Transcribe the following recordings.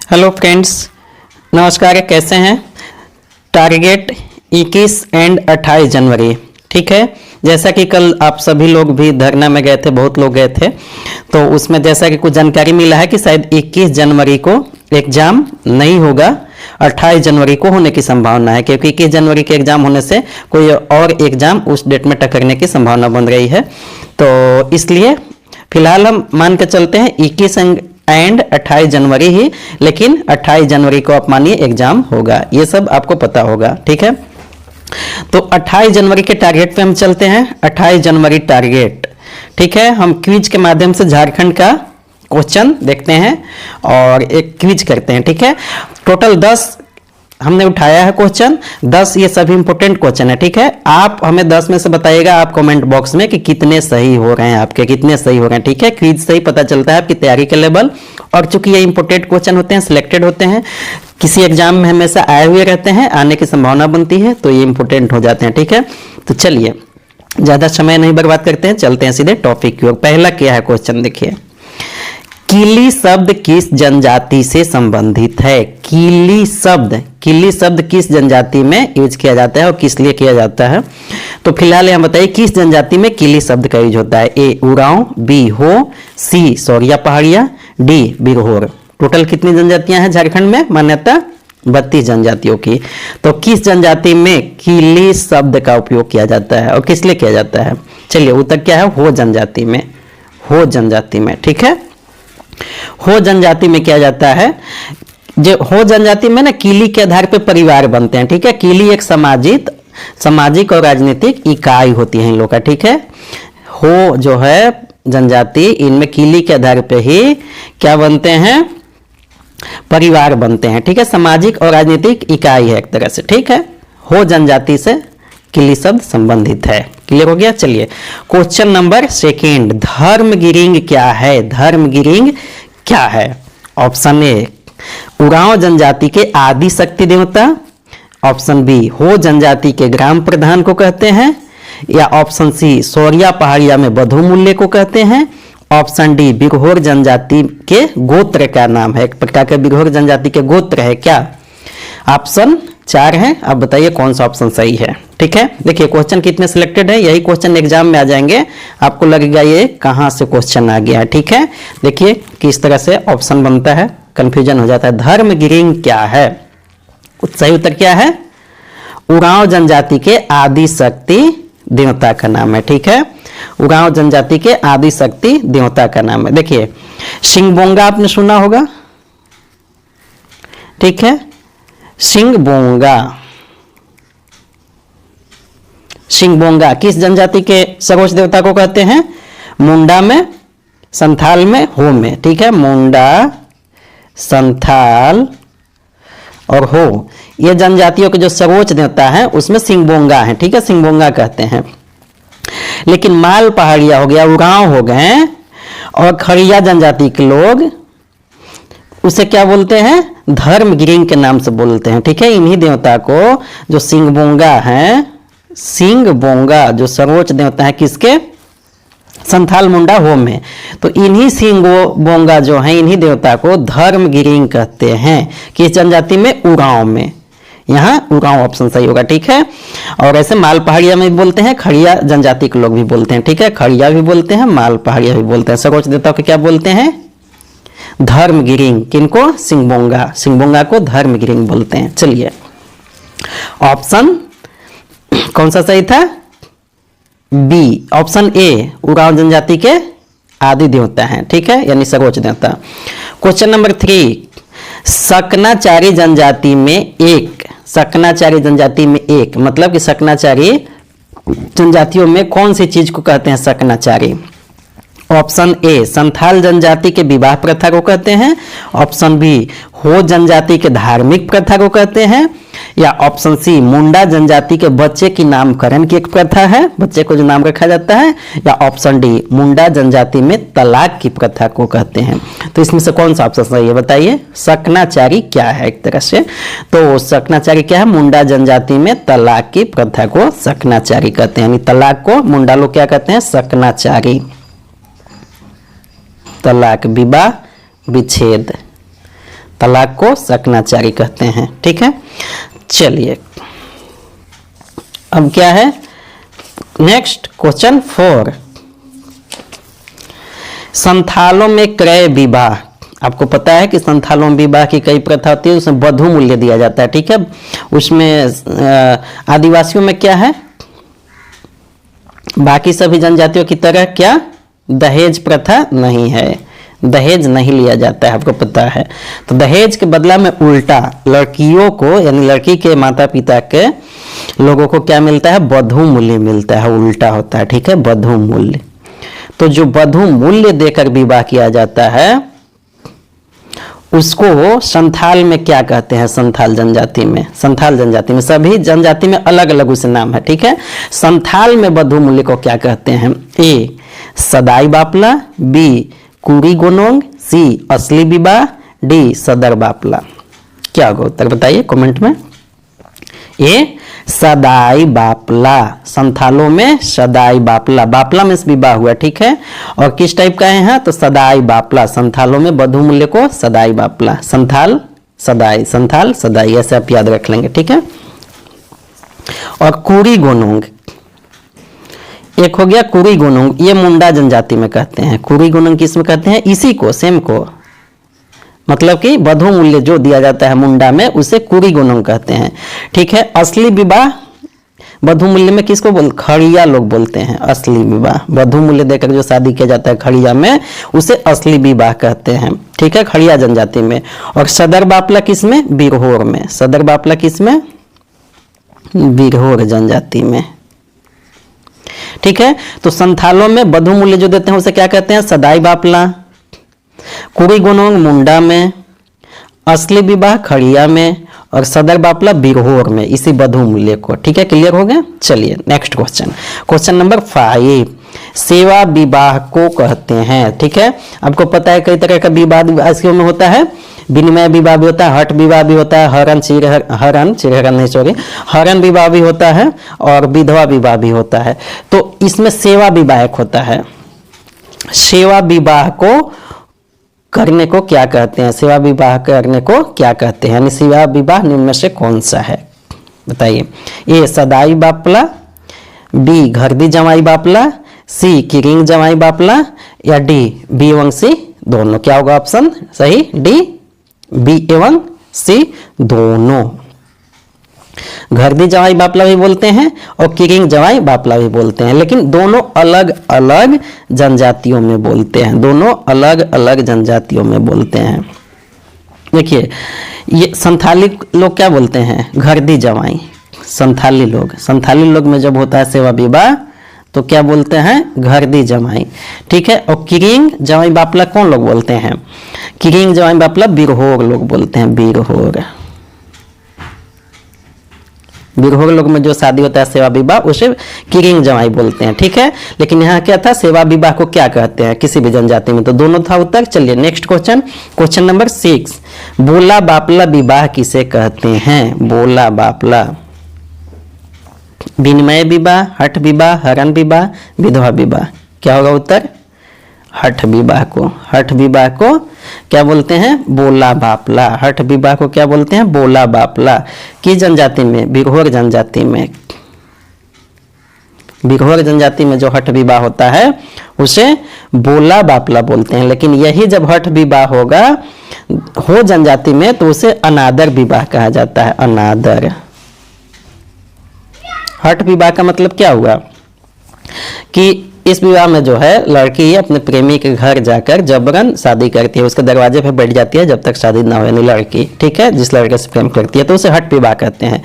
Hello friends, नमस्कार। कैसे हैं? टारगेट 21 एंड 28 जनवरी, ठीक है। जैसा कि कल आप सभी लोग भी धरना में गए थे, बहुत लोग गए थे, तो उसमें जैसा कि कुछ जानकारी मिला है कि शायद 21 जनवरी को एग्ज़ाम नहीं होगा, 28 जनवरी को होने की संभावना है, क्योंकि 21 जनवरी के एग्ज़ाम होने से कोई और एग्ज़ाम उस डेट में टकरने की संभावना बन रही है। तो इसलिए फिलहाल हम मान के चलते हैं 21 एंड 28 जनवरी ही, लेकिन 28 जनवरी को आप मानिए एग्जाम होगा, ये सब आपको पता होगा, ठीक है। तो 28 जनवरी के टारगेट पे हम चलते हैं। 28 जनवरी टारगेट, ठीक है। हम क्विज के माध्यम से झारखंड का क्वेश्चन देखते हैं और एक क्विज करते हैं, ठीक है। टोटल 10 हमने उठाया है क्वेश्चन, 10 ये सभी इंपोर्टेंट क्वेश्चन है, ठीक है। आप हमें 10 में से बताइएगा आप कमेंट बॉक्स में कि कितने सही हो रहे हैं, आपके कितने सही हो रहे हैं, ठीक है। क्विज से ही पता चलता है आपकी तैयारी के लेवल, और चूंकि ये इंपोर्टेंट क्वेश्चन होते हैं, सिलेक्टेड होते हैं, किसी एग्जाम में हमेशा आए हुए रहते हैं, आने की संभावना बनती है, तो ये इंपोर्टेंट हो जाते हैं, ठीक है। तो चलिए ज्यादा समय नहीं बर्बाद करते हैं, चलते हैं सीधे टॉपिक की ओर। पहला क्या है क्वेश्चन, देखिए। कीली शब्द किस जनजाति से संबंधित है? कीली शब्द किस जनजाति में यूज किया जाता है और किस लिए किया जाता है? तो फिलहाल यहाँ बताइए किस जनजाति में कीली शब्द का यूज होता है। ए उरांव, बी हो, सी सौरिया पहाड़िया, डी बिरहोर। टोटल कितनी जनजातियां हैं झारखंड में? मान्यता 32 जनजातियों की। तो किस जनजाति में कीली शब्द का उपयोग किया जाता है और किस लिए किया जाता है? चलिए उत्तर क्या है? हो जनजाति में, हो जनजाति में, ठीक है। हो जनजाति में किया जाता है। जो हो जनजाति में ना कीली के आधार पर परिवार बनते हैं, ठीक है। कीली एक सामाजिक और राजनीतिक इकाई होती है इन लोगों का, ठीक है। हो जो है जनजाति, इनमें कीली के आधार पे ही क्या बनते हैं? परिवार बनते हैं, ठीक है। सामाजिक और राजनीतिक इकाई है एक तरह से, ठीक है। हो जनजाति से कीली शब्द संबंधित है। क्लियर हो गया? चलिए क्वेश्चन नंबर 2, धर्मगिरिंग क्या है? धर्मगिरिंग क्या है? ऑप्शन ए उरांव जनजाति के आदि शक्ति देवता, ऑप्शन बी हो जनजाति के ग्राम प्रधान को कहते हैं, या ऑप्शन सी सौरिया पहाड़िया में बधु मूल्य को कहते हैं, ऑप्शन डी बिरहोर जनजाति के गोत्र का नाम है, एक प्रकार के बिरहोर जनजाति के गोत्र है क्या? ऑप्शन 4 है, आप बताइए कौन सा ऑप्शन सही है, ठीक है। देखिए क्वेश्चन कितने सिलेक्टेड है, यही क्वेश्चन एग्जाम में आ जाएंगे, आपको लगेगा ये कहाँ से क्वेश्चन आ गया है, ठीक है। देखिए किस तरह से ऑप्शन बनता है, कंफ्यूजन हो जाता है। धर्मगिरिंग क्या है? सही उत्तर क्या है? उरांव जनजाति के आदि शक्ति देवता का नाम है, ठीक है। उरांव जनजाति के आदि शक्ति देवता का नाम है। देखिए सिंगबोंगा आपने सुना होगा, ठीक है। सिंगबोंगा किस जनजाति के सर्वोच्च देवता को कहते हैं? मुंडा में, संथाल में, हो में, ठीक है। मुंडा, संथाल और हो, ये जनजातियों के जो सर्वोच्च देवता है उसमें सिंगबोंगा है, ठीक है। सिंगबोंगा कहते हैं। लेकिन माल पहाड़िया हो गया, उरांव हो गए, और खड़िया जनजाति के लोग उसे क्या बोलते हैं? धर्मगिरिंग के नाम से बोलते हैं, ठीक है। इन्हीं देवता को जो सिंगबोंगा है, सिंगबोंगा जो सर्वोच्च देवता है किसके? संथाल मुंडा हो में, तो इन्हीं सिंगबोंगा जो है इन्हीं देवता को धर्मगिरिंग कहते हैं। किस जनजाति में? उरांव में। यहाँ उरांव ऑप्शन सही होगा, ठीक है। और ऐसे माल पहाड़िया में भी बोलते हैं, खड़िया जनजाति के लोग भी बोलते हैं, ठीक है। खड़िया भी बोलते हैं, माल पहाड़िया भी बोलते हैं। सर्वोच्च देवता को क्या बोलते हैं? धर्मगिरिंग। किनको? सिंगबोंगा को धर्मगिरिंग बोलते हैं। चलिए ऑप्शन कौन सा सही था? बी, ऑप्शन ए उरांव जनजाति के आदि देवता हैं, ठीक है, यानी सर्वोच्च देवता। क्वेश्चन नंबर 3, सकनाचारी जनजाति में एक, सकनाचारी जनजाति में एक मतलब कि सकनाचारी जनजातियों में कौन सी चीज को कहते हैं सकनाचारी? ऑप्शन ए संथाल जनजाति के विवाह प्रथा को कहते हैं, ऑप्शन बी हो जनजाति के धार्मिक प्रथा को कहते हैं, या ऑप्शन सी मुंडा जनजाति के बच्चे की नामकरण की एक प्रथा है, बच्चे को जो नाम रखा जाता है, या ऑप्शन डी मुंडा जनजाति में तलाक की प्रथा को कहते हैं। तो इसमें से कौन सा ऑप्शन सही है बताइए? सकनाचारी क्या है एक तरह से? तो सकनाचारी क्या है? मुंडा जनजाति में तलाक की प्रथा को सकनाचारी कहते हैं, यानी तलाक को मुंडा लोग क्या कहते हैं? सकनाचारी। तलाक, विवाह, विच्छेद, तलाक को सकनाचारी कहते हैं। ठीक है, चलिए अब क्या है नेक्स्ट क्वेश्चन 4। संथालों में क्रय विवाह, आपको पता है कि संथालों में विवाह की कई प्रथा होती है, उसमें वधू मूल्य दिया जाता है। ठीक है, उसमें आदिवासियों में क्या है, बाकी सभी जनजातियों की तरह क्या दहेज प्रथा नहीं है, दहेज नहीं लिया जाता है, आपको पता है। तो दहेज के बदला में उल्टा लड़कियों को यानी लड़की के माता पिता के लोगों को क्या मिलता है, वधू मूल्य मिलता है, उल्टा होता है। ठीक है, वधू मूल्य। तो जो वधू मूल्य देकर विवाह किया जाता है उसको संथाल में क्या कहते हैं, संथाल जनजाति में, संथाल जनजाति में, सभी जनजाति में अलग अलग उसे नाम है। ठीक है, संथाल में वधू मूल्य को क्या कहते हैं, ए सदाई बापला, बी कुरी गोनोंग, सी असली विवाह, डी सदर बापला। क्या होगा उत्तर बताइए कमेंट में। ए सदाई बापला, संथालों में सदाई बापला, बापला में विवाह हुआ। ठीक है, और किस टाइप का है तो सदाई बापला, संथालों में वधू मूल्य को सदाई बापला, संथाल सदाई, संथाल सदाई, ऐसे आप याद रख लेंगे। ठीक है, और कुरी गोनोंग, एक हो गया कुरी गोनोंग, ये मुंडा जनजाति में कहते हैं। कुरी गोनोंग किस में कहते हैं, इसी को सेम को, मतलब कि वधू मूल्य जो दिया जाता है मुंडा में उसे कुरी गोनोंग कहते हैं। ठीक है, असली विवाह वधू मूल्य में किसको बोलते, खड़िया लोग बोलते हैं। असली विवाह वधू मूल्य देकर जो शादी किया जाता है खड़िया में उसे असली विवाह कहते हैं। ठीक है, खड़िया जनजाति में। और सदर बापला किस में, बिरहोर में, सदर बापला किस में, बिरहोर जनजाति में। ठीक है, तो संथालों में वधू मूल्य जो देते हैं उसे क्या कहते हैं, सदाई बापला, कुरी गोनोंग मुंडा में, असली विवाह खड़िया में, और सदर बापला बिरहोर में, इसी वधू मूल्य को। ठीक है, क्लियर हो गया। चलिए नेक्स्ट क्वेश्चन, क्वेश्चन नंबर 5, सेवा विवाह को कहते हैं। ठीक है, आपको पता है कई तरह का विवाह आदिवासियों में होता है, विनिमय विवाह भी होता है, हट विवाह भी होता है, हरण विवाह भी होता है, और विधवा विवाह भी होता है। तो इसमें सेवा विवाह एक होता है। सेवा विवाह को करने को क्या कहते हैं, सेवा विवाह करने को क्या कहते हैं, यानी सेवा विवाह निम्न में से कौन सा है बताइए। ए सदाई बापला, बी घरदी जमाई बापला, सी किरिंग जमाई बापला, या डी बी एवं सी दोनों। क्या होगा ऑप्शन सही, डी बी एवं सी दोनों। घरदी जवाई बापला भी बोलते हैं और किरिंग जवाई बापला भी बोलते हैं, लेकिन दोनों अलग अलग जनजातियों में बोलते हैं, दोनों अलग अलग जनजातियों में बोलते हैं। देखिए ये संथाली लोग क्या बोलते हैं, घरदी जवाई। संथाली लोग में जब होता है सेवा विवाह तो क्या बोलते हैं, घरदी जमाई। ठीक है, और किरिंग जवाई बापला कौन लोग बोलते हैं, किरिंग जवाई बापला बिरहोर लोग बोलते हैं, बिरहोर लोग में जो शादी होता है सेवा विवाह उसे किरिंग जमाई बोलते हैं। ठीक है, लेकिन यहाँ क्या था, सेवा विवाह को क्या कहते हैं किसी भी जनजाति में, तो दोनों था उत्तर। चलिए नेक्स्ट क्वेश्चन, क्वेश्चन नंबर 6, बोला बापला विवाह किसे कहते हैं, बोला बापला, विनिमय विवाह, हठ विवाह, हरण विवाह, विधवा विवाह। क्या होगा उत्तर, हठ विवाह को। हठ विवाह को क्या बोलते हैं, बोला बापला। हठ विवाह को क्या बोलते हैं, बोला बापला। की जनजाति में, बिरहोर जनजाति में, बिरहोर जनजाति में जो हठ विवाह होता है उसे बोला बापला बोलते हैं। लेकिन यही जब हठ विवाह होगा हो जनजाति में तो उसे अनादर विवाह कहा जाता है, अनादर। हठ विवाह का मतलब क्या हुआ कि इस विवाह में जो है लड़की अपने प्रेमी के घर जाकर जबरन शादी करती है, उसके दरवाजे पे बैठ जाती है जब तक शादी ना हो, यानी लड़की, ठीक है, जिस लड़के से प्रेम करती है, तो उसे हठ विवाह कहते हैं।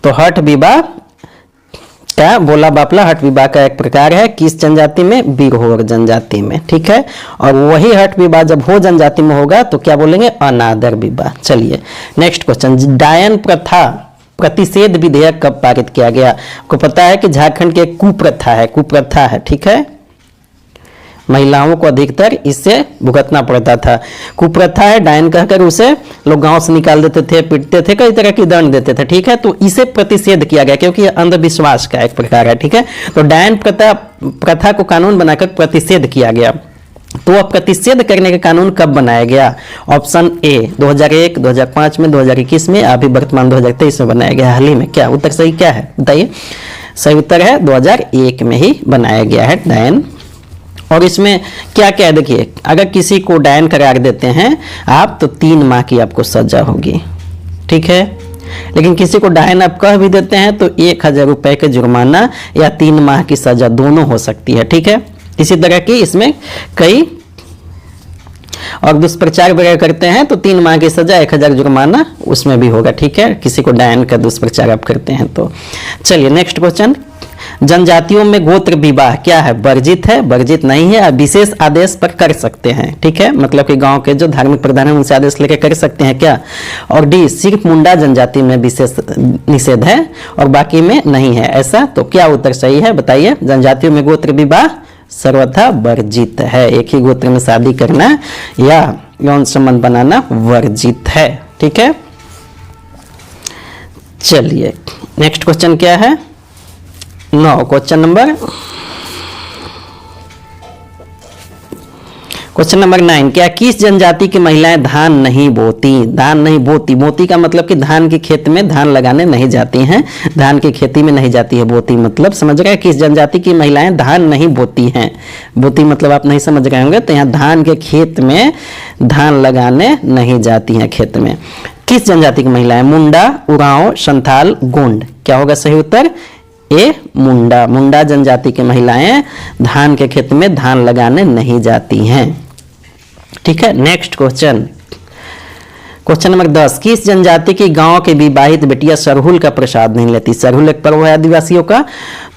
तो हठ विवाह क्या, बोला बापला हठ विवाह का एक प्रकार है, किस जनजाति में, बिरहोर जनजाति में। ठीक है, और वही हठ विवाह जब हो जनजाति में होगा तो क्या बोलेंगे, अनादर विवाह। चलिए नेक्स्ट क्वेश्चन, डायन प्रथा प्रतिषेध विधेयक कब पारित किया गया। आपको पता है कि झारखंड की एक कुप्रथा है, ठीक है, महिलाओं को अधिकतर इससे भुगतना पड़ता था। कुप्रथा है, डायन कहकर उसे लोग गांव से निकाल देते थे, पीटते थे, कई तरह की दंड देते थे। ठीक है, तो इसे प्रतिषेध किया गया क्योंकि यह अंधविश्वास का एक प्रकार है। ठीक है, तो डायन प्रथा को कानून बनाकर प्रतिषेध किया गया। तो अब प्रतिषेध करने का कानून कब बनाया गया? ऑप्शन ए 2001, 2005 में, 2021 में, अभी वर्तमान 2023 में बनाया गया, हाल ही में। क्या उत्तर सही क्या है बताइए? सही उत्तर है 2001 में ही बनाया गया है डायन। और इसमें क्या क्या है देखिए, अगर किसी को डायन करार देते हैं आप तो 3 माह की आपको सजा होगी, ठीक है। लेकिन किसी को डायन आप कह भी देते हैं तो 1000 रुपए का जुर्माना या 3 माह की सजा दोनों हो सकती है, ठीक है। इसी तरह की इसमें कई और दुष्प्रचार वगैरह करते हैं तो 3 माह की सजा, 1000 जुर्माना उसमें भी होगा, ठीक है, किसी को डायन का दुष्प्रचार आप करते हैं तो। चलिए नेक्स्ट क्वेश्चन, जनजातियों में गोत्र विवाह क्या है? वर्जित है, वर्जित नहीं है, विशेष आदेश पर कर सकते हैं, ठीक है, मतलब कि गांव के जो धार्मिक प्रधान है उनसे आदेश लेकर कर सकते हैं क्या? और डी सिर्फ मुंडा जनजाति में विशेष निषेध है और बाकी में नहीं है, ऐसा? तो क्या उत्तर सही है बताइए? जनजातियों में गोत्र विवाह सर्वथा वर्जित है, एक ही गोत्र में शादी करना या यौन संबंध बनाना वर्जित है, ठीक है। चलिए नेक्स्ट क्वेश्चन क्या है? 9 क्वेश्चन नंबर 9, क्या किस जनजाति की महिलाएं धान नहीं बोती? धान नहीं बोती, बोती का मतलब कि धान के खेत में धान लगाने नहीं जाती हैं, धान की खेती में नहीं जाती है, बोती मतलब समझ गए? किस जनजाति की महिलाएं धान नहीं बोती हैं? बोती मतलब आप नहीं समझ गए होंगे, तो यहाँ धान के खेत में धान लगाने नहीं जाती हैं खेत में। किस जनजाति की महिलाएं? मुंडा, उरांव, संथाल, गोंड। क्या होगा सही उत्तर? ए मुंडा। मुंडा जनजाति की महिलाएं धान के खेत में धान लगाने नहीं जाती हैं, ठीक है। नेक्स्ट क्वेश्चन, क्वेश्चन नंबर 10, किस जनजाति की गांव के विवाहित बेटियां सरहुल का प्रसाद नहीं लेती? सरहुल एक पर्व है आदिवासियों का,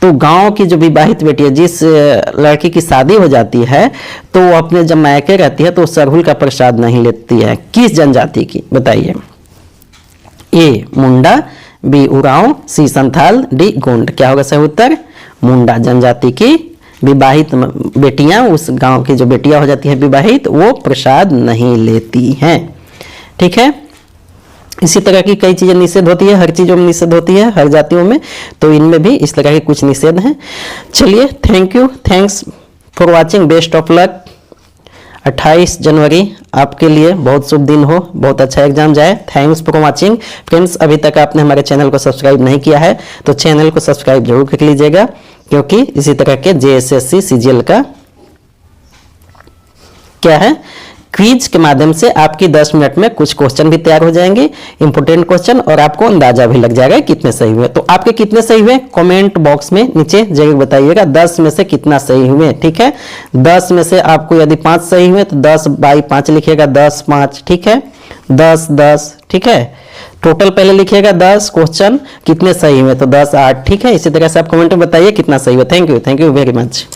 तो गांव की जो विवाहित बेटी है, जिस लड़की की शादी हो जाती है तो वो अपने जब मायके रहती है तो सरहुल का प्रसाद नहीं लेती है। किस जनजाति की बताइए? ए मुंडा, बी उरांव, सी संथाल, डी गोंड। क्या होगा सही उत्तर? मुंडा जनजाति की विवाहित बेटियां, उस गांव की जो बेटियां हो जाती हैं विवाहित, वो प्रसाद नहीं लेती हैं, ठीक है। इसी तरह की कई चीजें निषेध होती है, हर चीजों में निषेध होती है हर जातियों में, तो इनमें भी इस तरह के कुछ निषेध हैं। चलिए thank you, thanks for watching, best of luck. 28 जनवरी आपके लिए बहुत शुभ दिन हो, बहुत अच्छा एग्जाम जाए। Thanks for watching friends. अभी तक आपने हमारे चैनल को सब्सक्राइब नहीं किया है तो चैनल को सब्सक्राइब जरूर कर लीजिएगा, क्योंकि इसी तरह के JSSC CGL का क्या है क्विज के माध्यम से आपकी 10 मिनट में कुछ क्वेश्चन भी तैयार हो जाएंगे, इंपोर्टेंट क्वेश्चन, और आपको अंदाजा भी लग जाएगा कितने सही हुए। तो आपके कितने सही हुए कमेंट बॉक्स में नीचे जरूर बताइएगा, 10 में से कितना सही हुए, ठीक है। 10 में से आपको यदि 5 सही हुए तो 10/5 लिखिएगा, 10 5, ठीक है, 10 10, ठीक है। टोटल पहले लिखिएगा 10 क्वेश्चन कितने सही हुए तो 10 8, ठीक है। इसी तरह से आप कमेंट में बताइए कितना सही हुआ। Thank you very much.